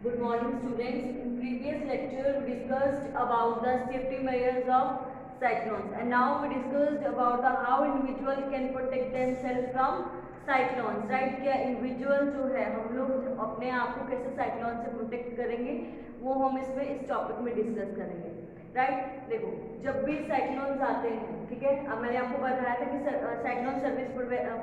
Good morning students. In previous lecture we discussed about the safety measures of cyclones and now we discussed about how individual can protect themselves from cyclones, right? क्या individual जो है हम लोग अपने आप को कैसे cyclone से protect करेंगे वो हम इसमें इस टॉपिक में डिस्कस करेंगे, राइट? देखो, जब भी साइक्लोन्स आते हैं, ठीक है, अब मैंने आपको बताया था कि साइक्लोन सर्विस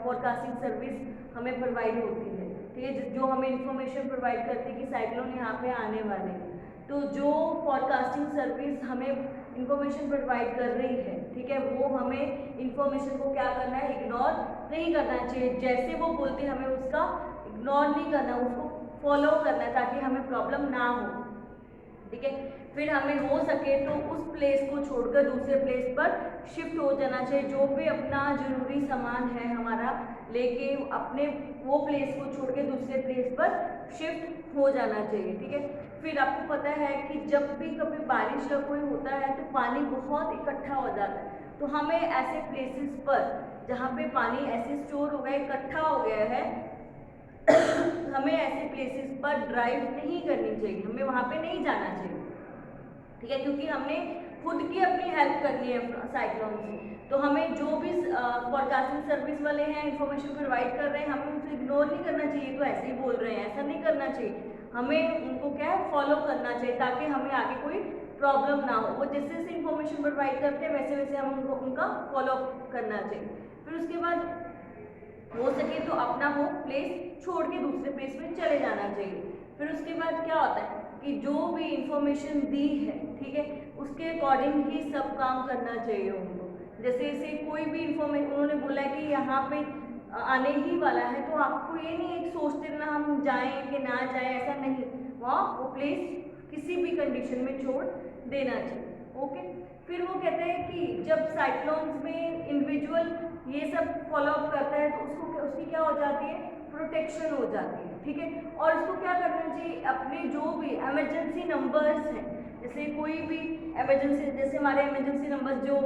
फोरकास्टिंग सर्विस हमें प्रोवाइड होती है, ठीक है, जो हमें इंफॉर्मेशन प्रोवाइड करती है कि साइक्लोन यहाँ पे आने वाले हैं। तो जो फोरकास्टिंग सर्विस हमें इंफॉर्मेशन प्रोवाइड कर रही है, ठीक है, वो हमें इंफॉर्मेशन को क्या करना है, इग्नोर नहीं करना चाहिए। जैसे वो बोलते हैं हमें उसका इग्नोर नहीं करना, उसको फॉलो करना है ताकि हमें प्रॉब्लम ना हो, ठीक है। फिर हमें हो सके तो उस प्लेस को छोड़कर दूसरे प्लेस पर शिफ्ट हो जाना चाहिए। जो भी अपना जरूरी सामान है हमारा लेके अपने वो प्लेस को छोड़ के दूसरे प्लेस पर शिफ्ट हो जाना चाहिए, ठीक है। फिर आपको पता है कि जब भी कभी बारिश का कोई होता है तो पानी बहुत इकट्ठा हो जाता है, तो हमें ऐसे प्लेसेस पर जहाँ पे पानी ऐसे स्टोर हो गया, इकट्ठा हो गया है हमें ऐसे प्लेसेस पर ड्राइव नहीं करनी चाहिए, हमें वहाँ पे नहीं जाना चाहिए, ठीक है, क्योंकि हमने खुद की अपनी हेल्प करनी है साइक्लोन से। तो हमें जो भी फोरकास्टिंग सर्विस वाले हैं इंफॉर्मेशन प्रोवाइड कर रहे हैं, हमें उसे इग्नोर नहीं करना चाहिए। तो ऐसे ही बोल रहे हैं, ऐसा नहीं करना चाहिए, हमें उनको क्या है फॉलो करना चाहिए ताकि हमें आगे कोई प्रॉब्लम ना हो। वो जैसे जैसे इंफॉर्मेशन प्रोवाइड करते हैं वैसे वैसे हम उनका फॉलो करना चाहिए। फिर उसके बाद हो सके तो अपना वो प्लेस छोड़ के दूसरे प्लेस में चले जाना चाहिए। फिर उसके बाद क्या होता है कि जो भी इंफॉर्मेशन दी है, ठीक है, उसके अकॉर्डिंग ही सब काम करना चाहिए उनको। जैसे जैसे कोई भी इंफॉर्मेशन उन्होंने बोला है कि यहाँ पे आने ही वाला है, तो आपको ये नहीं एक सोचते रहना हम जाएं कि ना जाएं, ऐसा नहीं, वहाँ वो प्लेस किसी भी कंडीशन में छोड़ देना चाहिए, ओके। फिर वो कहते हैं कि जब साइक्लोन्स में इंडिविजुअल ये सब फॉलो अप करता है तो उसकी क्या हो जाती है, प्रोटेक्शन हो जाती है, ठीक है। और उसको क्या करना चाहिए, अपने जो भी इमरजेंसी नंबर्स हैं, जैसे कोई भी इमरजेंसी, जैसे हमारे इमरजेंसी नंबर्स जो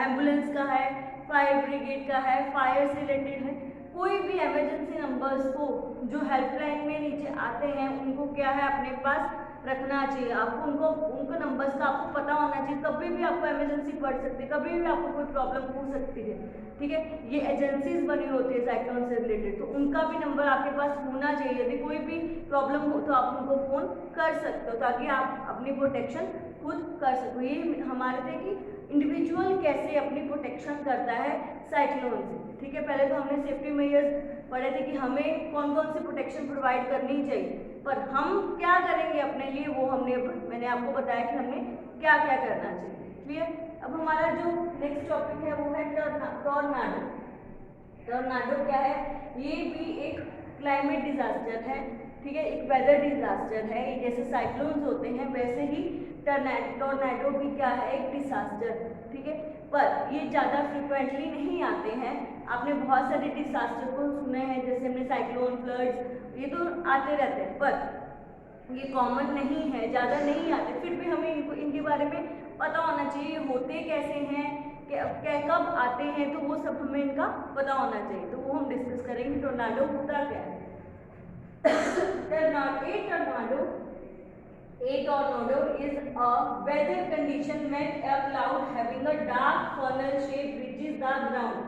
एम्बुलेंस का है, फायर ब्रिगेड का है, फायर से रिलेटेड है, कोई भी इमरजेंसी नंबर्स को जो हेल्पलाइन में नीचे आते हैं उनको क्या है अपने पास रखना चाहिए। आपको उनको नंबर्स का आपको पता होना चाहिए, कभी भी आपको इमरजेंसी पड़ सकती है, कभी भी आपको कोई प्रॉब्लम हो सकती है, ठीक है। ये एजेंसीज बनी होती है साइक्लोन से रिलेटेड, तो उनका भी नंबर आपके पास होना चाहिए। यदि कोई भी प्रॉब्लम हो तो आप उनको फ़ोन कर सकते हो ताकि आप अपनी प्रोटेक्शन खुद कर सको। ये हमारे थे कि इंडिविजुअल कैसे अपनी प्रोटेक्शन करता है साइक्लोन से, ठीक है। पहले तो हमने सेफ्टी मेजर्स पढ़े थे कि हमें कौन कौन सी प्रोटेक्शन प्रोवाइड करनी चाहिए, पर हम क्या करेंगे अपने लिए वो मैंने आपको बताया कि हमें क्या क्या करना चाहिए, क्लियर। अब हमारा जो नेक्स्ट टॉपिक है वो है टॉर्नाडो। टॉर्नाडो क्या है, ये भी एक क्लाइमेट डिजास्टर है, ठीक है, एक वेदर डिजास्टर है। जैसे साइक्लोन्स होते हैं वैसे ही टॉर्नाडो भी क्या है, एक डिजास्टर, ठीक है। पर ये ज़्यादा फ्रिक्वेंटली नहीं आते हैं। आपने बहुत सारे डिजास्टर को सुने हैं, जैसे हमने साइक्लोन, फ्लड्स, ये तो आते रहते हैं, पर ये कॉमन नहीं है, ज़्यादा नहीं आते। फिर भी हमें इनके बारे में पता होना चाहिए, होते कैसे हैं, कब आते हैं, तो वो सब हमें इनका पता होना चाहिए। तो वो हम डिस्कस करेंगे। टॉर्नाडो होता क्या है। A tornado is a weather condition when a cloud having a dark funnel shape reaches the ground.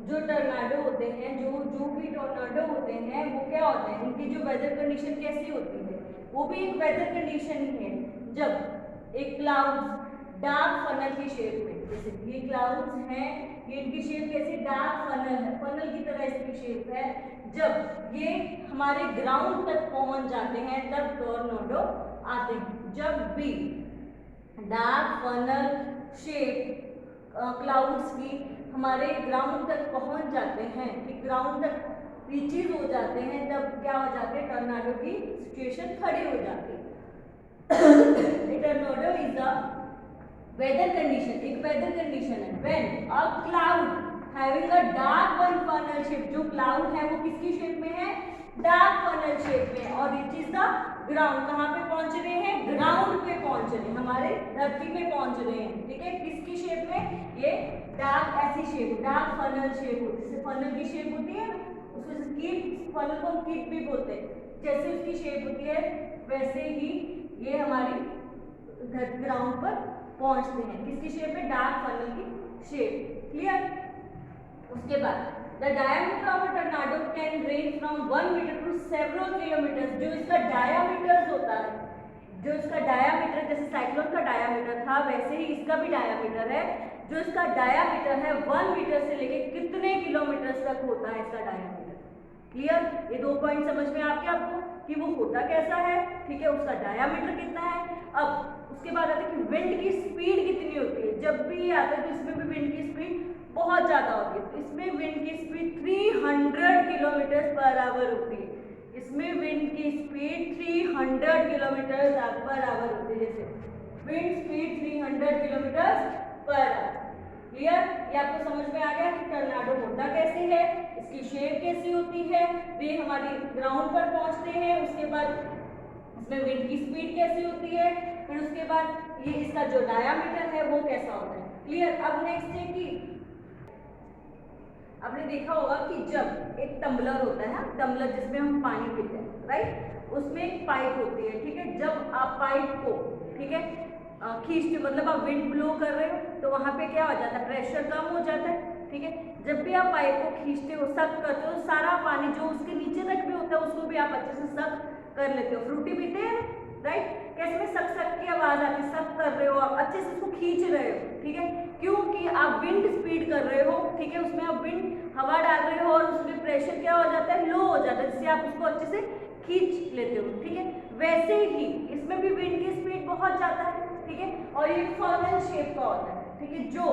जो टॉर्नाडो होते हैं, जो भी टॉर्नाडो होते हैं वो क्या होते हैं, उनकी जो वेदर कंडीशन कैसी होती है, वो भी एक वेदर कंडीशन ही है। जब एक क्लाउड्स डार्क फनल की शेप में, जैसे ये क्लाउड्स हैं, ये इनकी शेप कैसी, डार्क फनल है, फनल की तरह इसकी शेप है। जब ये हमारे ग्राउंड तक पहुंच जाते हैं तब टॉर्नाडो आते हैं। जब भी डार्क फनल शेप क्लाउड्स की हमारे ग्राउंड तक पहुंच जाते हैं, कि ग्राउंड तक रीचेज हो जाते हैं, तब क्या हो जाते हैं, टॉर्नाडो की सिचुएशन खड़ी हो जाती है। Tornado is a weather condition, एक वेदर कंडीशन है when a cloud having a dark funnel shape, जो क्लाउड है वो किसकी शेप में है, डार्क फनल शेप में, और रीचेज द ग्राउंड, कहाँ पे पहुंच रहे हैं, ग्राउंड पे पहुंच रहे हैं, हमारे धरती पे पहुंच रहे हैं, ठीक है। किसकी शेप में, ये डार्क ऐसी शेप, डार्क फनल शेप होती है, जैसे फनल की शेप होती है ना, उसको कीट, फनल को कीट भी बोलते हैं, जैसे उसकी शेप होती है वैसे ही ये हमारी ग्राउंड पर पहुंचते हैं। किसकी शेप है? डार्क फनल की शेप। क्लियर? उसके बाद the diameter of a tornado can range from 1 metre to several kilometres. जो इसका डायामीटर होता है, जो इसका डायामीटर, जैसे साइक्लोन का डायामीटर था वैसे ही इसका भी डायामीटर है। जो इसका डायामीटर है 1 मीटर से लेके कितने किलोमीटर तक होता है इसका डायामीटर। क्लियर? ये 2 पॉइंट समझ में आ गया आपको कि वो होता कैसा है, ठीक है, उसका डायामीटर कितना है। अब उसके बाद आता है कि विंड की स्पीड कितनी होती है। जब भी ये आता है तो इसमें भी विंड की स्पीड बहुत ज्यादा होती है। तो इसमें विंड की स्पीड 300 किलोमीटर पर आवर होती है। इसमें विंड की स्पीड 300 किलोमीटर पर आवर होती है। जैसे wind speed 300 kilometre per hour. Clear? ये आपको समझ में आ गया कि टॉर्नाडो होता कैसे है, इसकी शेप कैसी होती है, वे हमारी ग्राउंड पर पहुंचते हैं, उसके बाद इसमें विंड की स्पीड कैसी होती है, फिर उसके बाद ये इसका जो डायामीटर है वो कैसा होता है। क्लियर? अब नेक्स्ट है कि आपने देखा होगा कि जब एक टम्बलर होता है, टम्बलर जिसमें हम पानी पीते हैं, राइट, उसमें एक पाइप होती है, ठीक है। जब आप पाइप को, ठीक है, खींचते, मतलब आप विंड ब्लो कर रहे हो तो वहां पे क्या हो जाता है, प्रेशर कम हो जाता है, ठीक है। जब भी आप पाइप को खींचते हो, सक करते हो, सारा पानी जो उसके नीचे तक भी होता है उसको भी आप अच्छे से सक कर लेते हो। फ्रूटी पीते हैं, राइट, कैसे में सक सक की आवाज आती है, सक कर रहे हो आप, अच्छे से उसको खींच रहे हो, ठीक है, क्योंकि आप विंड स्पीड कर रहे हो, ठीक है, उसमें आप विंड हवा डाल रहे हो और उसमें प्रेशर क्या हो जाता है, लो हो जाता है, जिससे आप उसको अच्छे से खींच लेते हो, ठीक है। वैसे ही इसमें भी विंड की स्पीड बहुत ज्यादा है, ठीक है, और ये फनल शेप का होता है, ठीक है। जो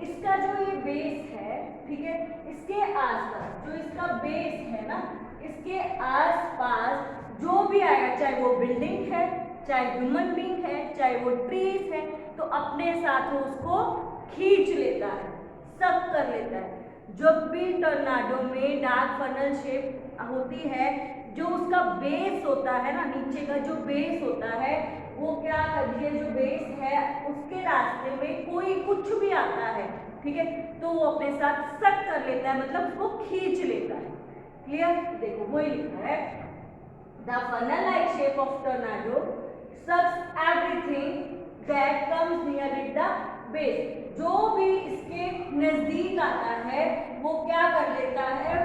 इसका जो ये बेस है, ठीक है, इसके आसपास जो इसका बेस है ना, इसके आसपास जो भी आएगा, चाहे वो बिल्डिंग है, चाहे ह्यूमन बीइंग है, चाहे वो ट्रीज है, तो अपने साथ उसको खींच लेता है, सब कर लेता है। जब भी टॉर्नाडो में डार्क फनल शेप होती है, जो उसका बेस होता है ना, नीचे का जो बेस होता है, वो क्या करिए, जो बेस है उसके रास्ते में कोई कुछ भी आता है, ठीक है, तो वो अपने साथ सक कर लेता है, मतलब उसको खींच लेता है। क्लियर? देखो वही लिखा है, the funnel like shape of tornado sucks everything that comes near it the base. जो भी इसके नजदीक आता है वो क्या कर लेता है,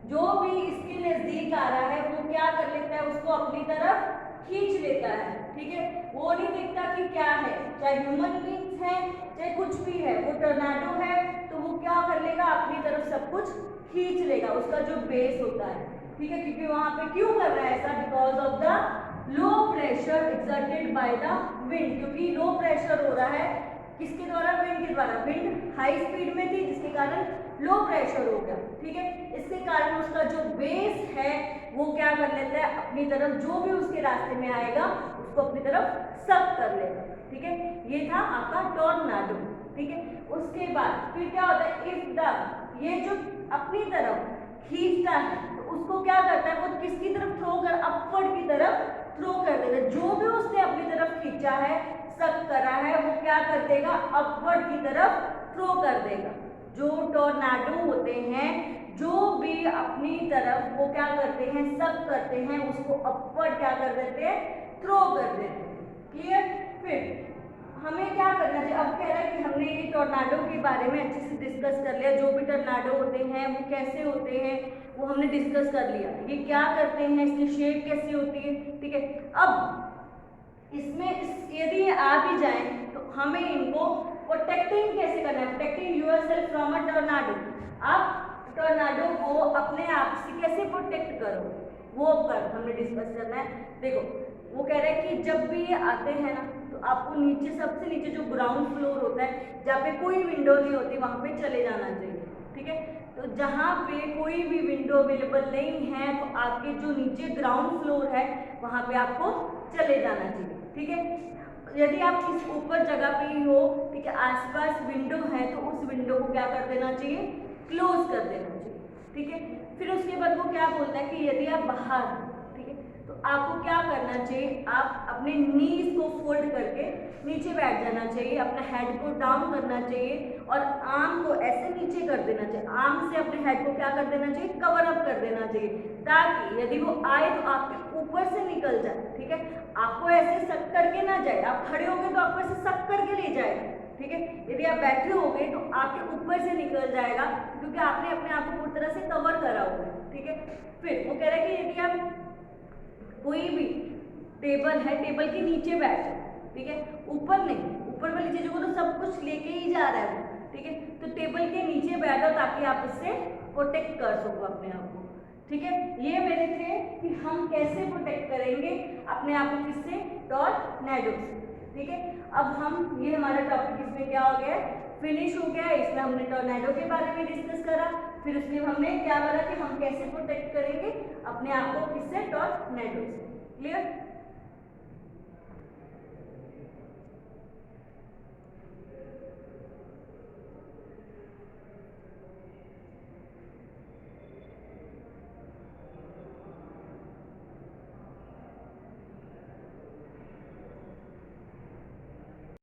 जो भी इसके नजदीक आ रहा है वो क्या कर लेता है, उसको अपनी तरफ खींच लेता है, ठीक है। वो नहीं देखता कि क्या है, चाहे ह्यूमन बीइंग्स है, चाहे कुछ भी है, वो टॉर्नाडो है तो वो क्या कर लेगा, अपनी तरफ सब कुछ खींच लेगा, उसका जो बेस होता है, ठीक है। क्योंकि वहां पे क्यों कर रहा है ऐसा, because of the low pressure exerted by the wind. क्योंकि लो प्रेशर हो रहा है किसके द्वारा, विंड के द्वारा। विंड हाई स्पीड में थी जिसके कारण लो प्रेशर हो गया, ठीक है। इसके कारण उसका जो बेस है वो क्या कर लेता है, अपनी तरफ जो भी उसके रास्ते में आएगा उसको अपनी तरफ सक कर लेगा, ठीक है। ये था आपका टॉर्नाडो, ठीक है। उसके बाद फिर क्या होता है, इफ द, ये जो अपनी तरफ खींचता है तो उसको क्या करता है, वो किसकी तरफ थ्रो कर, अपवर्ड की तरफ थ्रो कर देता है। जो भी उसने अपनी तरफ खींचा है, सक करा है, वो क्या कर देगा, अपवर्ड की तरफ थ्रो कर देगा। जो टॉर्नाडो होते हैं, जो भी अपनी तरफ वो क्या करते हैं, सक करते हैं, उसको अपवर्ड क्या कर देते हैं, थ्रो कर देते हैं। क्लियर? फिर हमें क्या करना चाहिए, अब कह रहा है कि हमने ये टॉर्नाडो के बारे में अच्छे से डिस्कस कर लिया, जो भी टॉर्नाडो होते हैं वो कैसे होते हैं वो हमने डिस्कस कर लिया, ये क्या करते हैं, इसकी शेप कैसी होती है, ठीक है। अब इसमें यदि आ भी जाए तो हमें इनको प्रोटेक्टिंग कैसे करना है, protecting yourself from a tornado. आप टॉर्नाडो को अपने आप से कैसे प्रोटेक्ट करो, वो पर हमने डिस्कस करना है। देखो वो कह रहे हैं कि जब भी ये आते हैं ना तो आपको नीचे, सबसे नीचे जो ग्राउंड फ्लोर होता है जहाँ पे कोई विंडो नहीं होती वहाँ पे चले जाना चाहिए, ठीक है। तो जहाँ पे कोई भी विंडो अवेलेबल नहीं है तो आपके जो नीचे ग्राउंड फ्लोर है वहाँ पे आपको चले जाना चाहिए, ठीक है। यदि आप किसी ऊपर जगह पे ही हो, ठीक है, आसपास विंडो है तो उस विंडो को क्या कर देना चाहिए, क्लोज कर देना चाहिए, ठीक है। फिर उसके बाद वो क्या बोलता है कि यदि आप बाहर, ठीक है, तो आपको क्या करना चाहिए, आप अपने नीज को फोल्ड करके नीचे बैठ जाना चाहिए, अपना हेड को डाउन करना चाहिए और आर्म को ऐसे नीचे कर देना चाहिए, आर्म से अपने हेड को क्या कर देना चाहिए, कवर अप कर देना चाहिए, ताकि यदि वो आए तो आपके ऊपर से निकल जाए, ठीक है। आपको ऐसे सक करके ना जाए, आप खड़े होगे तो आपको ऐसे सक करके ले जाएगा, ठीक है। यदि आप बैठे होगे तो आपके ऊपर से निकल जाएगा, क्योंकि आपने अपने आप को पूरी तरह से कवर करा हुआ है, ठीक है। फिर वो कह रहा है कि यदि आप कोई भी टेबल है, टेबल के नीचे बैठ जाओ, ठीक है, ऊपर नहीं, ऊपर वाली चीजों को तो सब कुछ लेके ही जा रहा है वो, ठीक है। तो टेबल के नीचे बैठो ताकि आप उससे प्रोटेक्ट कर सको अपने आप को, ठीक है। ये मेरे थे कि हम कैसे प्रोटेक्ट करेंगे अपने आप को, किससे, टॉर्नेडो से, ठीक है। अब हम, ये हमारा टॉपिक इसमें क्या हो गया, फिनिश हो गया। इसमें हमने टॉर्नेडो के बारे में डिस्कस करा, फिर उसमें हमने क्या करा कि हम कैसे प्रोटेक्ट करेंगे अपने आप को, किससे, टॉर्नेडो से। क्लियर।